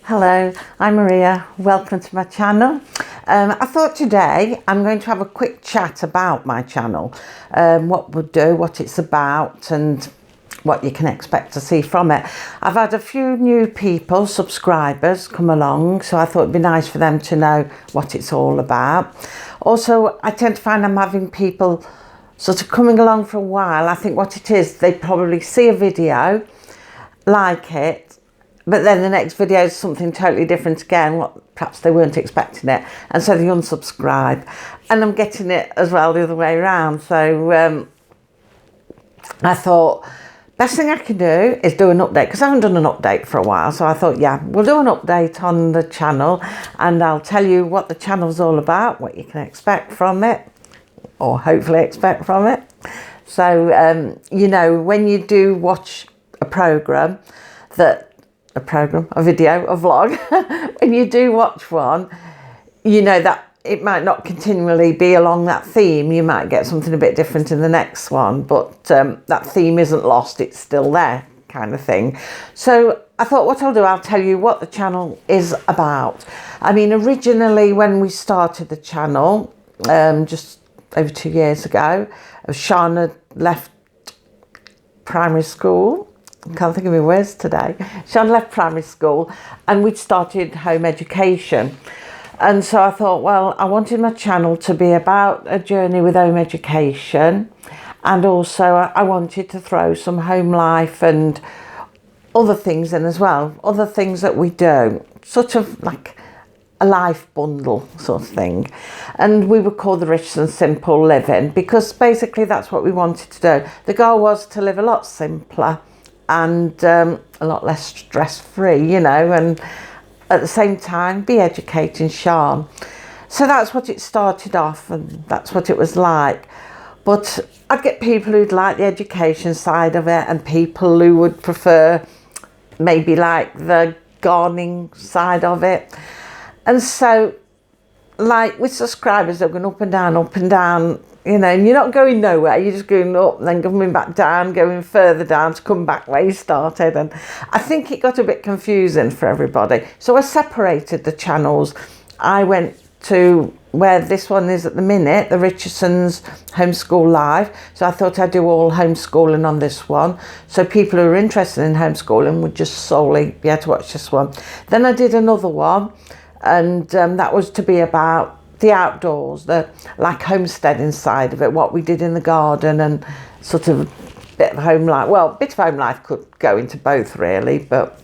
Hello, I'm Maria. Welcome to my channel. I thought today I'm going to have a quick chat about my channel, what we'll do, what it's about and what you can expect to see from it. I've had a few new people, subscribers, come along, so I thought it'd be nice for them to know what it's all about. Also, I tend to find I'm having people sort of coming along for a while. I think what it is, they probably see a video, like it, but then the next video is something totally different again, what perhaps they weren't expecting it, and so they unsubscribe. And I'm getting it as well the other way around. So I thought best thing I can do is do an update, because I haven't done an update for a while. So I thought, yeah, we'll do an update on the channel and I'll tell you what the channel's all about, what you can expect from it, or hopefully expect from it. So you know, when you do watch a video, a vlog, when you do watch one, you know that it might not continually be along that theme. You might get something a bit different in the next one, but that theme isn't lost, it's still there, kind of thing. So I thought what I'll do, I'll tell you what the channel is about. I mean, originally when we started the channel, just over 2 years ago, Sean had left primary school. I can't think of my words today. Sean left primary school and we'd started home education. And so I thought, well, I wanted my channel to be about a journey with home education. And also I wanted to throw some home life and other things in as well. Other things that we do. Sort of like a life bundle sort of thing. And we would call the Richardson Simple Living, because basically that's what we wanted to do. The goal was to live a lot simpler and a lot less stress-free, you know, and at the same time be educating Sean. So that's what it started off, and that's what it was like. But I'd get people who'd like the education side of it, and people who would prefer maybe like the gardening side of it. And so, like with subscribers, they're going up and down, you know, and you're not going nowhere, you're just going up and then coming back down, going further down to come back where you started. And I think it got a bit confusing for everybody. So I separated the channels. I went to where this one is at the minute, the Richardson's Homeschool Live. So I thought I'd do all homeschooling on this one. So people who are interested in homeschooling would just solely be able to watch this one. Then I did another one, and that was to be about the outdoors, the like homesteading side of it, what we did in the garden, and sort of a bit of home life. Well, a bit of home life could go into both really, but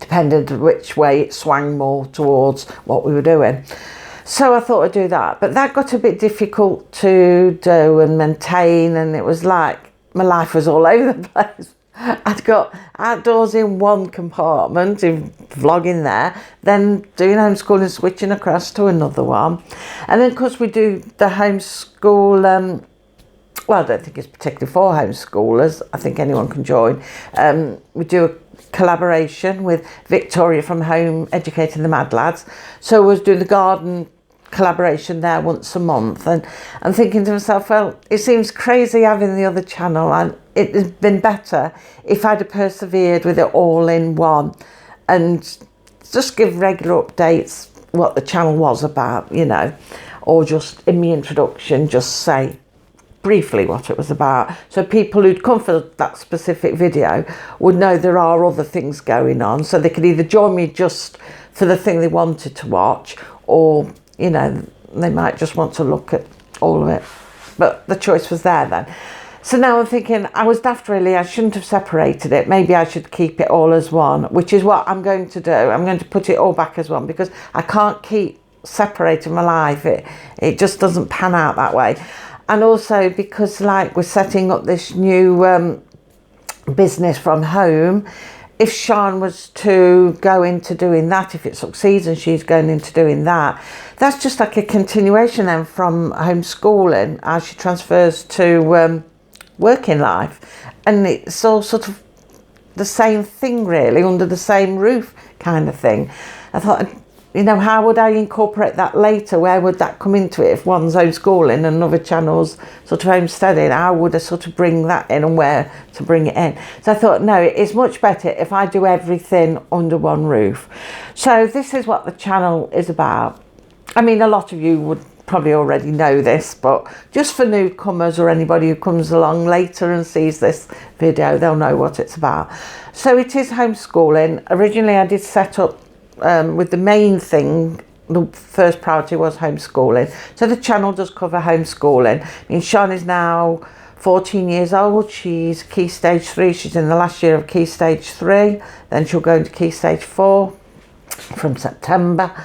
depended which way it swung more towards what we were doing. So I thought I'd do that, but that got a bit difficult to do and maintain, and it was like my life was all over the place. I'd got outdoors in one compartment, in vlogging there, then doing homeschooling, switching across to another one. And then of course we do the homeschool, well, I don't think it's particularly for homeschoolers, I think anyone can join. We do a collaboration with Victoria from Home Educating the Mad Lads. So I was doing the garden collaboration there once a month, and I'm thinking to myself, well, it seems crazy having the other channel, and it has been better if I'd have persevered with it all in one and just give regular updates what the channel was about, you know, or just in the introduction just say briefly what it was about, so people who'd come for that specific video would know there are other things going on, so they could either join me just for the thing they wanted to watch, or you know, they might just want to look at all of it. But the choice was there then. So now I'm thinking, I was daft really, I shouldn't have separated it. Maybe I should keep it all as one, which is what I'm going to do. I'm going to put it all back as one, because I can't keep separating my life. It just doesn't pan out that way. And also because like we're setting up this new business from home, if Sean was to go into doing that, if it succeeds and she's going into doing that, that's just like a continuation then from homeschooling as she transfers to working life. And it's all sort of the same thing really, under the same roof kind of thing. I thought I'd you know, how would I incorporate that later? Where would that come into it? If one's homeschooling and another channel's sort of homesteading, how would I sort of bring that in and where to bring it in? So I thought, no, it's much better if I do everything under one roof. So this is what the channel is about. I mean, a lot of you would probably already know this, but just for newcomers or anybody who comes along later and sees this video, they'll know what it's about. So it is homeschooling. Originally I did set up with the main thing, the first priority was homeschooling. So the channel does cover homeschooling. I mean, Sean is now 14 years old. She's Key Stage 3. She's in the last year of Key Stage 3. Then she'll go into Key Stage 4 from September.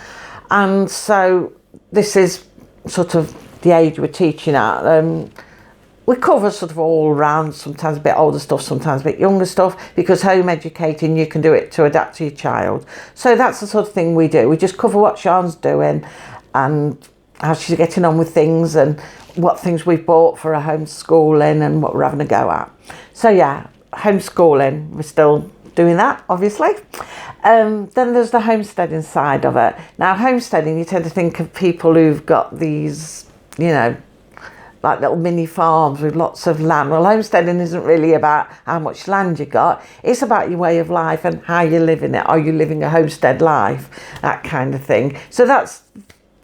And so this is sort of the age we're teaching at. We cover sort of all round, sometimes a bit older stuff, sometimes a bit younger stuff, because home educating, you can do it to adapt to your child. So that's the sort of thing we do. We just cover what Sean's doing and how she's getting on with things and what things we've bought for her homeschooling and what we're having a go at. So yeah, homeschooling, we're still doing that, obviously. Then there's the homesteading side of it. Now, homesteading, you tend to think of people who've got these, you know, like little mini farms with lots of land. Well, homesteading isn't really about how much land you got. It's about your way of life and how you're living it. Are you living a homestead life? That kind of thing. So that's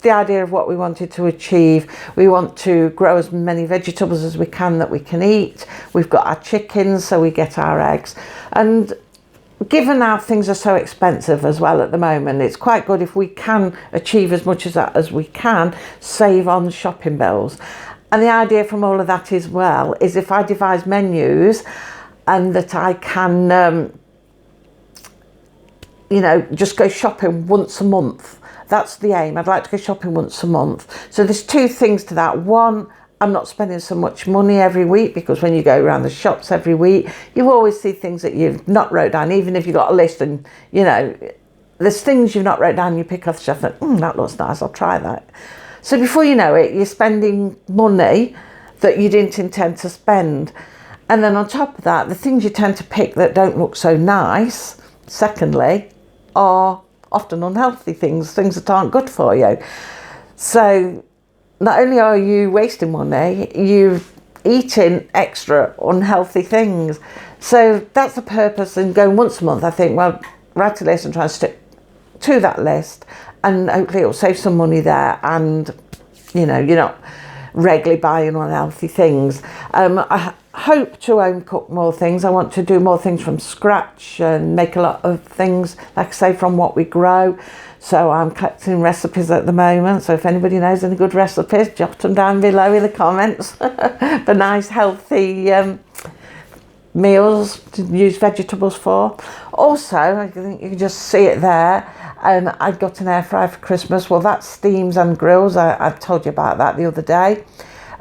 the idea of what we wanted to achieve. We want to grow as many vegetables as we can that we can eat. We've got our chickens, so we get our eggs. And given how things are so expensive as well at the moment, it's quite good if we can achieve as much as that as we can, save on shopping bills. And the idea from all of that as well is if I devise menus and that I can, you know, just go shopping once a month. That's the aim. I'd like to go shopping once a month. So there's two things to that. One, I'm not spending so much money every week, because when you go around the shops every week, you always see things that you've not wrote down, even if you've got a list and, you know, there's things you've not wrote down, you pick off the shelf and think, that looks nice, I'll try that. So before you know it, you're spending money that you didn't intend to spend. And then on top of that, the things you tend to pick that don't look so nice, secondly, are often unhealthy things that aren't good for you. So not only are you wasting money, you're eating extra unhealthy things. So that's the purpose in going once a month. I think, well, write a list and try and stick to that list, and hopefully it'll save some money there, and you know, you're not regularly buying unhealthy things. I hope to home cook more things. I want to do more things from scratch and make a lot of things, like I say, from what we grow. So I'm collecting recipes at the moment. So if anybody knows any good recipes, jot them down below in the comments for nice healthy meals to use vegetables for. Also, I think you can just see it there. I got an air fryer for Christmas. Well, that steams and grills. I told you about that the other day.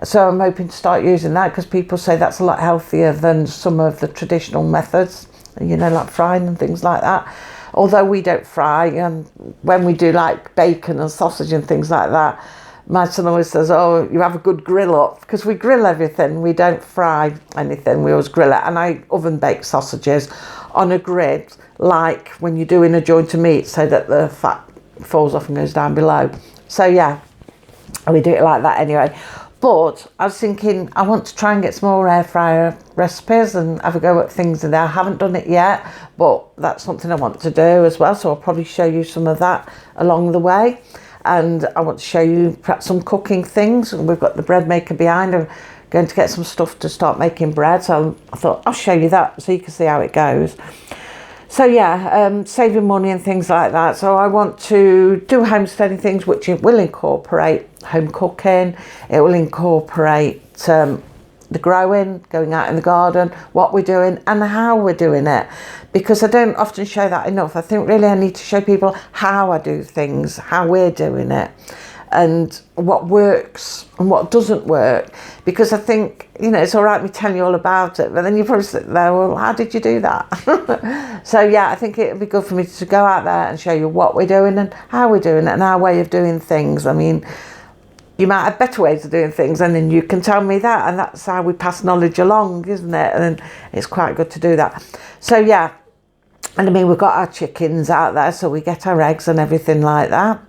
So I'm hoping to start using that, because people say that's a lot healthier than some of the traditional methods, you know, like frying and things like that. Although we don't fry, when we do like bacon and sausage and things like that, my son always says, oh, you have a good grill up, because we grill everything. We don't fry anything. We always grill it. And I oven bake sausages on a grid, like when you're doing a joint of meat, so that the fat falls off and goes down below. So yeah, we do it like that anyway. But I was thinking, I want to try and get some more air fryer recipes and have a go at things in there. I haven't done it yet, but that's something I want to do as well. So I'll probably show you some of that along the way. And I want to show you perhaps some cooking things. We've got the bread maker behind. I'm going to get some stuff to start making bread. So I thought I'll show you that so you can see how it goes. So yeah, saving money and things like that. So I want to do homesteading things, which it will incorporate home cooking. It will incorporate the growing, going out in the garden, what we're doing and how we're doing it. Because I don't often show that enough. I think really I need to show people how I do things, how we're doing it, and what works and what doesn't work. Because I think, you know, it's all right me telling you all about it, but then you probably sit there, well, how did you do that? So yeah, I think it would be good for me to go out there and show you what we're doing and how we're doing it and our way of doing things. I mean, you might have better ways of doing things, and then you can tell me that, and that's how we pass knowledge along, isn't it? And it's quite good to do that. So yeah, And I mean, we've got our chickens out there, so we get our eggs and everything like that.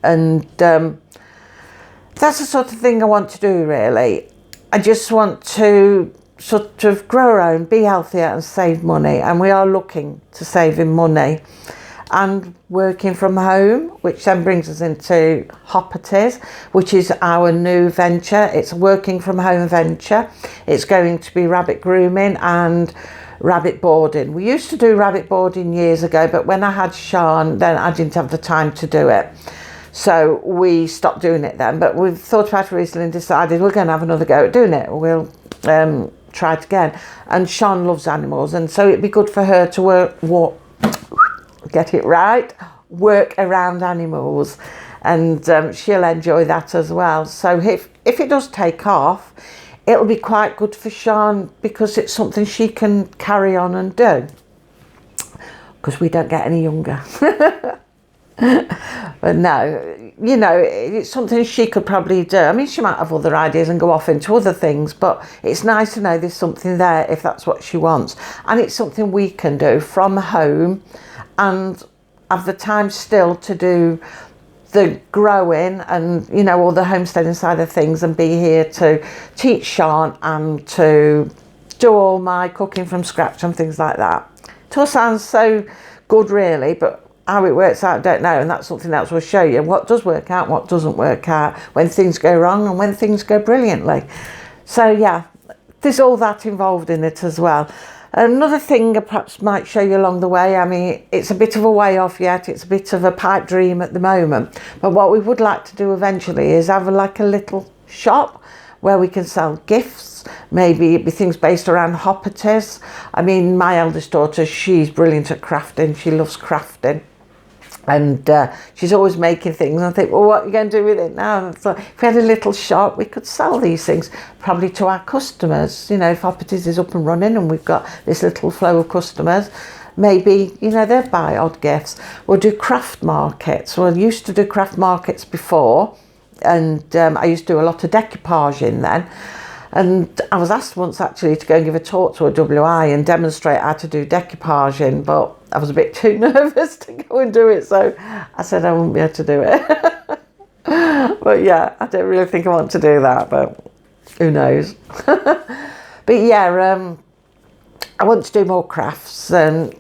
And that's the sort of thing I want to do, really. I just want to sort of grow our own, be healthier and save money. And we are looking to saving money and working from home, which then brings us into Hoppitys, which is our new venture. It's a working from home venture. It's going to be rabbit grooming and rabbit boarding. We used to do rabbit boarding years ago, but when I had Sean, then I didn't have the time to do it. So we stopped doing it then, but we've thought about it recently and decided we're going to have another go at doing it. We'll try it again. And Sean loves animals, and so it'd be good for her to work around animals, and she'll enjoy that as well. So if it does take off, it'll be quite good for Sean because it's something she can carry on and do, because we don't get any younger. But no, you know, it's something she could probably do. I mean, she might have other ideas and go off into other things, but it's nice to know there's something there if that's what she wants. And it's something we can do from home and have the time still to do the growing and, you know, all the homesteading side of things, and be here to teach Sean and to do all my cooking from scratch and things like that. It all sounds so good, really, but how it works out, I don't know, and that's something else we'll show you. What does work out, what doesn't work out, when things go wrong and when things go brilliantly. So yeah, there's all that involved in it as well. Another thing I perhaps might show you along the way, I mean, it's a bit of a way off yet, it's a bit of a pipe dream at the moment, but what we would like to do eventually is have like a little shop where we can sell gifts. Maybe it'd be things based around Hoppitys. I mean, my eldest daughter, she's brilliant at crafting, she loves crafting. And she's always making things, and I think, well, what are you going to do with it now? And so if we had a little shop, we could sell these things probably to our customers. You know, if Hoppitys is up and running and we've got this little flow of customers, maybe, you know, they'll buy odd gifts. We'll do craft markets. Well, I used to do craft markets before, and I used to do a lot of decoupaging then. And I was asked once actually to go and give a talk to a WI and demonstrate how to do decoupaging, but I was a bit too nervous to go and do it, so I said I wouldn't be able to do it. But yeah, I don't really think I want to do that, but who knows. But yeah, I want to do more crafts and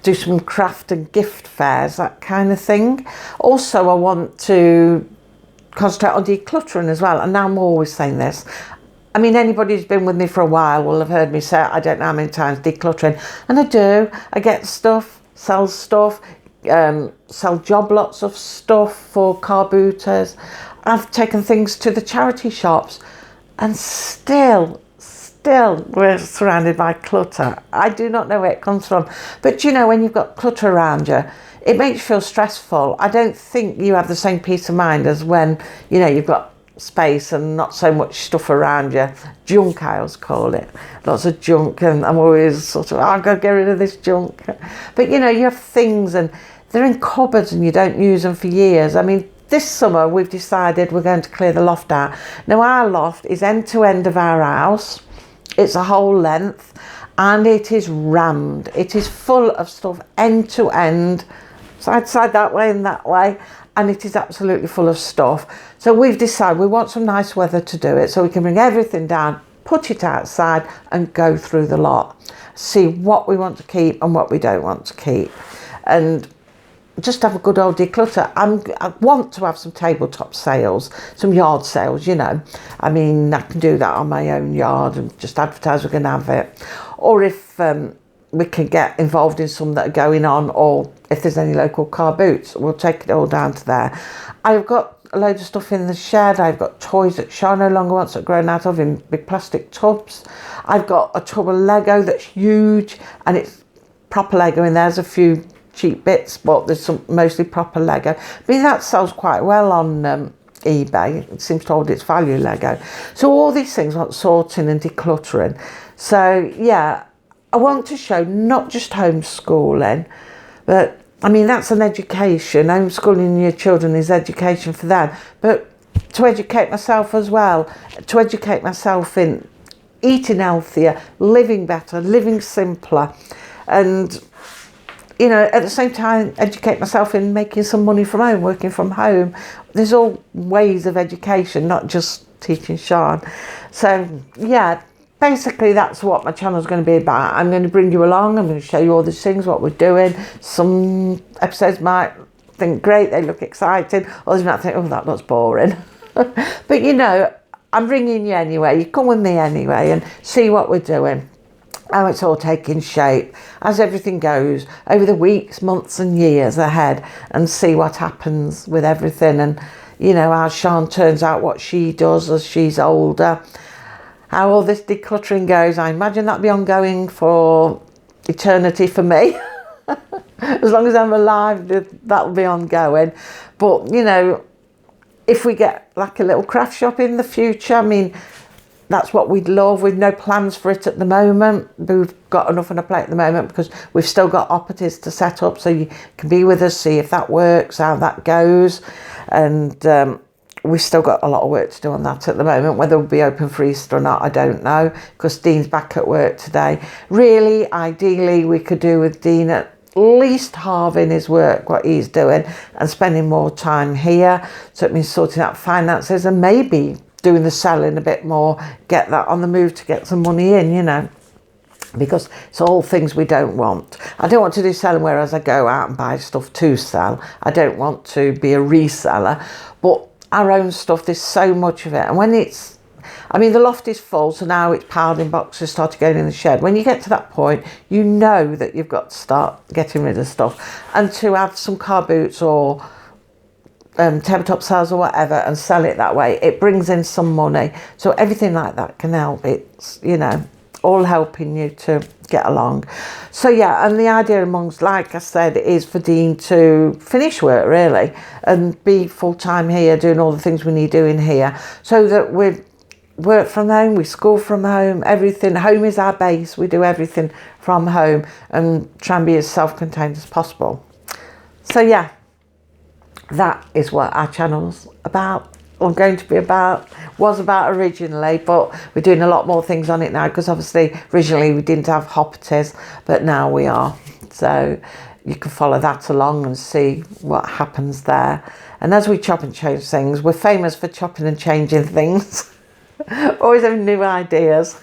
do some craft and gift fairs, that kind of thing. Also, I want to concentrate on decluttering as well, and now I'm always saying this. I mean, anybody who's been with me for a while will have heard me say, I don't know how many times, decluttering. And I do. I get stuff, sell stuff, sell job lots of stuff for car booters. I've taken things to the charity shops, and still we're surrounded by clutter. I do not know where it comes from. But you know, when you've got clutter around you, it makes you feel stressful. I don't think you have the same peace of mind as when, you know, you've got space and not so much stuff around you. Junk, I always call it. Lots of junk, and I'm always sort of, I've got to get rid of this junk. But you know, you have things and they're in cupboards and you don't use them for years. I mean, this summer we've decided we're going to clear the loft out. Now, our loft is end to end of our house. It's a whole length, and it is rammed. It is full of stuff end to end, side to side, that way and that way. And it is absolutely full of stuff. So we've decided we want some nice weather to do it, so we can bring everything down, put it outside and go through the lot. See what we want to keep and what we don't want to keep. And just have a good old declutter. I want to have some tabletop sales, some yard sales, you know. I mean, I can do that on my own yard and just advertise we're going to have it. Or if we can get involved in some that are going on, or if there's any local car boots, we'll take it all down to there. I've got a load of stuff in the shed. I've got toys that Sean no longer wants, that grown out of in big plastic tubs. I've got a tub of Lego that's huge, and it's proper Lego in there. There's a few cheap bits, but there's some mostly proper Lego. I mean, that sells quite well on eBay. It seems to hold its value, Lego. So all these things want sorting and decluttering. So yeah, I want to show not just homeschooling, but I mean, that's an education. Homeschooling your children is education for them, but to educate myself as well, to educate myself in eating healthier, living better, living simpler. And you know, at the same time, educate myself in making some money from home, working from home. There's all ways of education, not just teaching Sean. So yeah, basically that's what my channel is going to be about. I'm going to bring you along. I'm going to show you all these things, what we're doing. Some episodes might think great, they look exciting. Others might think, oh, that looks boring. But you know, I'm bringing you anyway. You come with me anyway and see what we're doing, how it's all taking shape as everything goes over the weeks, months and years ahead, and see what happens with everything, and you know, how Sean turns out, what she does as she's older, how all this decluttering goes. I imagine that'll be ongoing for eternity for me. As long as I'm alive, that'll be ongoing. But you know, if we get like a little craft shop in the future, I mean, that's what we'd love. We've no plans for it at the moment. We've got enough on a plate at the moment because we've still got Hoppitys to set up, so you can be with us, see if that works, how that goes. And we've still got a lot of work to do on that at the moment. Whether we'll be open for Easter or not, I don't know, because Dean's back at work today. Really, ideally, we could do with Dean at least halving his work, what he's doing, and spending more time here. So it means sorting out finances and maybe doing the selling a bit more, get that on the move to get some money in, you know, because it's all things we don't want. I don't want to do selling whereas I go out and buy stuff to sell. I don't want to be a reseller, but our own stuff, there's so much of it. And when it's, I mean, the loft is full, so now it's piled in boxes, started going in the shed. When you get to that point, you know that you've got to start getting rid of stuff, and to add some car boots or tabletop sales or whatever and sell it that way, it brings in some money. So everything like that can help. It's, you know, all helping you to get along. So yeah, and the idea amongst, like I said, is for Dean to finish work really and be full-time here doing all the things we need doing here, so that we work from home, we school from home, everything. Home is our base. We do everything from home and try and be as self-contained as possible. So yeah, that is what our channel's about, or going to be about, was about originally, but we're doing a lot more things on it now, because obviously originally we didn't have Hoppitys, but now we are. So you can follow that along and see what happens there. And as we chop and change things, we're famous for chopping and changing things. Always having new ideas.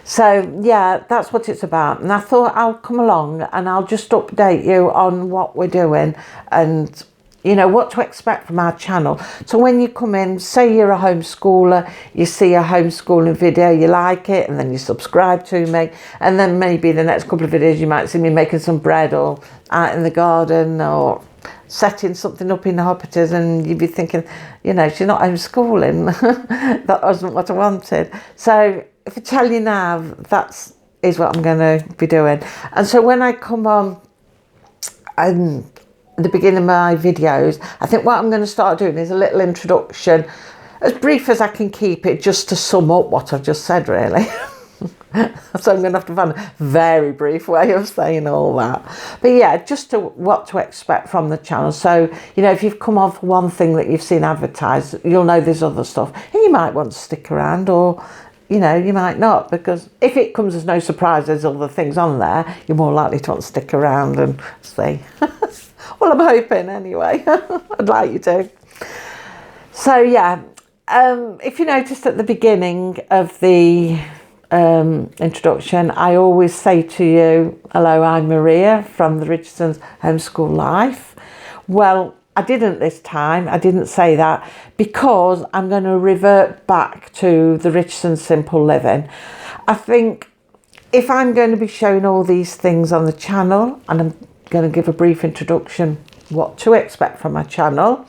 So yeah, that's what it's about. And I thought I'll come along and I'll just update you on what we're doing and, you know, what to expect from our channel. So when you come in, say you're a homeschooler, you see a homeschooling video, you like it, and then you subscribe to me, and then maybe the next couple of videos you might see me making some bread or out in the garden or setting something up in the Hoppitys, and you'd be thinking, you know, she's not homeschooling. That wasn't what I wanted. So if I tell you now, is what I'm going to be doing. And so when I come on at the beginning of my videos, I think what I'm going to start doing is a little introduction, as brief as I can keep it, just to sum up what I've just said really. So I'm going to have to find a very brief way of saying all that. But yeah, just what to expect from the channel. So, you know, if you've come on for one thing that you've seen advertised, you'll know there's other stuff. And you might want to stick around, or, you know, you might not, because if it comes as no surprise there's other things on there, you're more likely to want to stick around and see. Well, I'm hoping anyway. I'd like you to. So yeah, if you noticed at the beginning of the introduction, I always say to you, hello, I'm Maria from the Richardson's Homeschool Life. Well, I didn't this time. I didn't say that because I'm going to revert back to the Richardson Simple Living. I think if I'm going to be showing all these things on the channel, and I'm going to give a brief introduction what to expect from my channel,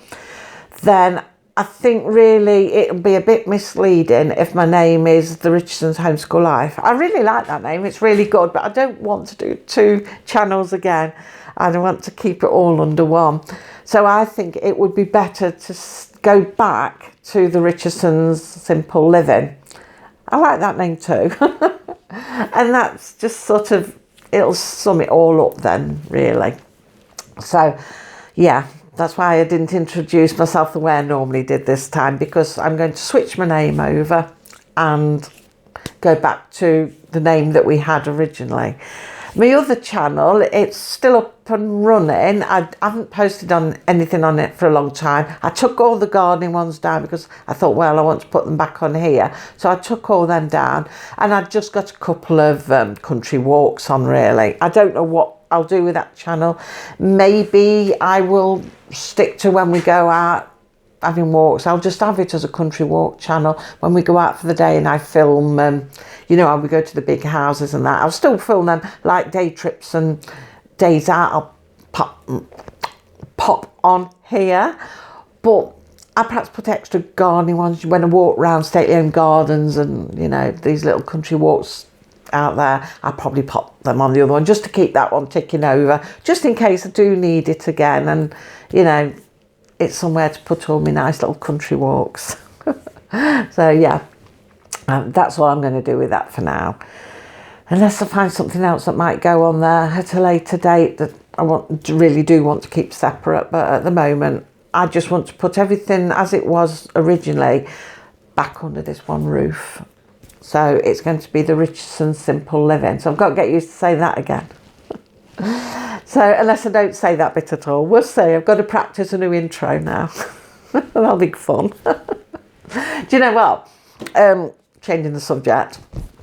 then I think really it'll be a bit misleading if my name is the Richardson's Homeschool Life. I really like that name, it's really good, but I don't want to do 2 channels again. I want to keep it all under one. So I think it would be better to go back to the Richardson's Simple Living. I like that name too. And that's just sort of, it'll sum it all up then, really. So yeah, that's why I didn't introduce myself the way I normally did this time, because I'm going to switch my name over and go back to the name that we had originally. My other channel, it's still up and running. I haven't posted on anything on it for a long time. I took all the gardening ones down because I thought, well, I want to put them back on here. So I took all them down, and I've just got a couple of country walks on, really. I don't know what I'll do with that channel. Maybe I will stick to when we go out having walks. I'll just have it as a country walk channel when we go out for the day, and I film you know, when we go to the big houses and that. I'll still film them like day trips and days out. I'll pop on here, but I perhaps put extra gardening ones when I walk around stately owned gardens and, you know, these little country walks out there. I'll probably pop them on the other one just to keep that one ticking over, just in case I do need it again, and, you know, it's somewhere to put all my nice little country walks. So yeah, that's all I'm going to do with that for now, unless I find something else that might go on there at a later date that I really do want to keep separate. But at the moment, I just want to put everything as it was originally back under this one roof. So it's going to be the Richardson Simple Living. So I've got to get used to saying that again. So unless I don't say that bit at all, we'll see. I've got to practice a new intro now. That'll be fun. Do you know what? Changing the subject.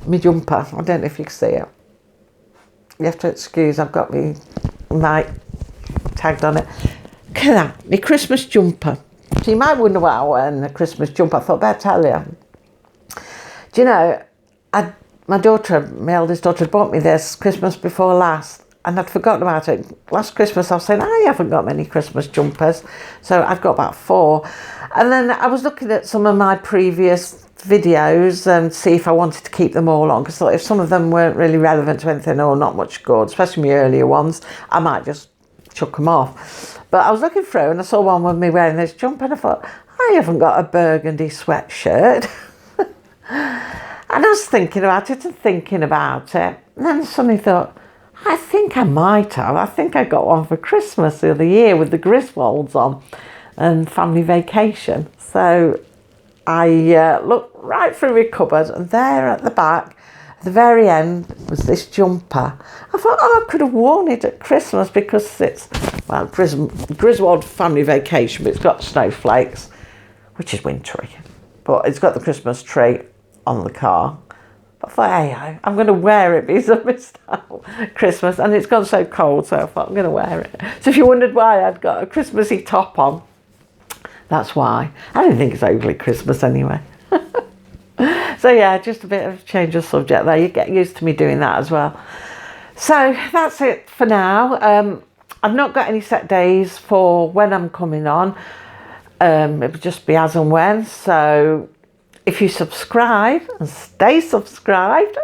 My jumper. I don't know if you can see it. You have to excuse, I've got my mic tagged on it. Look at that, my Christmas jumper. So you might wonder why I wear a Christmas jumper. I thought, better tell you. Do you know, my eldest daughter, had bought me this Christmas before last, and I'd forgotten about it. Last Christmas I was saying, I haven't got many Christmas jumpers, so I've got about 4. And then I was looking at some of my previous videos and see if I wanted to keep them all on, because I thought if some of them weren't really relevant to anything or not much good, especially my earlier ones, I might just chuck them off. But I was looking through and I saw one with me wearing this jumper, and I thought, I haven't got a burgundy sweatshirt. And I was thinking about it and thinking about it, and then suddenly thought, I think I might have. I think I got one for Christmas the other year with the Griswolds on and family vacation. So I looked right through my cupboard, and there at the back, at the very end, was this jumper. I thought, oh, I could have worn it at Christmas because it's, well, Griswold family vacation, but it's got snowflakes, which is wintry. But it's got the Christmas tree on the car. But I thought, hey, I'm going to wear it because I missed out Christmas, and it's gone so cold, so I thought I'm going to wear it. So if you wondered why I'd got a Christmassy top on, that's why. I don't think it's overly Christmas anyway. So yeah, just a bit of change of subject there. You get used to me doing that as well. So that's it for now. I've not got any set days for when I'm coming on. It'll just be as and when. So if you subscribe and stay subscribed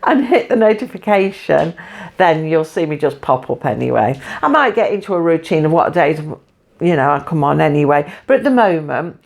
and hit the notification, then you'll see me just pop up anyway. I might get into a routine of what days, you know, I come on anyway. But at the moment,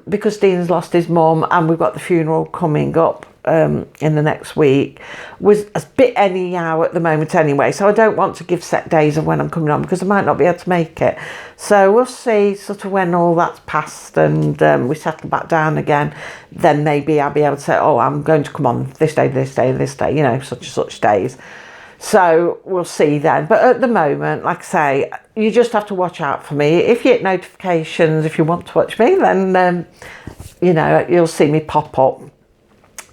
because Dean's lost his mum and we've got the funeral coming up in the next week, was a bit anyhow at the moment anyway. So I don't want to give set days of when I'm coming on because I might not be able to make it. So we'll see sort of when all that's passed and we settle back down again. Then maybe I'll be able to say, oh, I'm going to come on this day, this day, this day, you know, such and such days. So we'll see then. But at the moment, like I say, you just have to watch out for me. If you get notifications, if you want to watch me, then, you know, you'll see me pop up.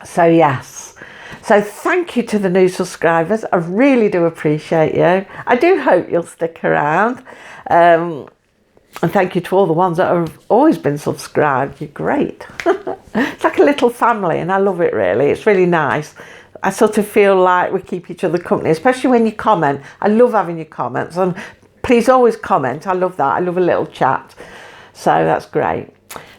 So yes. So thank you to the new subscribers. I really do appreciate you. I do hope you'll stick around. And thank you to all the ones that have always been subscribed. You're great. It's like a little family and I love it really. It's really nice. I sort of feel like we keep each other company, especially when you comment. I love having your comments, and please always comment. I love that. I love a little chat. So that's great.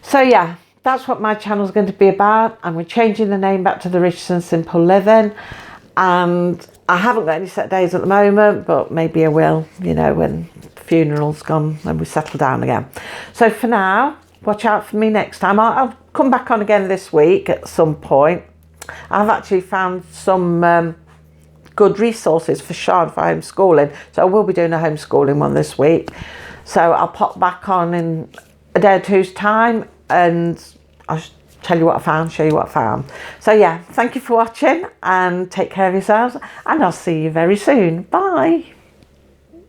So yeah, that's what my channel is going to be about. And we're changing the name back to the Richardson Simple Living. And I haven't got any set days at the moment, but maybe I will, you know, when the funeral's gone and we settle down again. So for now, watch out for me next time. I'll come back on again this week at some point. I've actually found some good resources for Sean for homeschooling. So I will be doing a homeschooling one this week. So I'll pop back on in a day or two's time and I'll tell you what I found, show you what I found. So yeah, thank you for watching and take care of yourselves, and I'll see you very soon. Bye.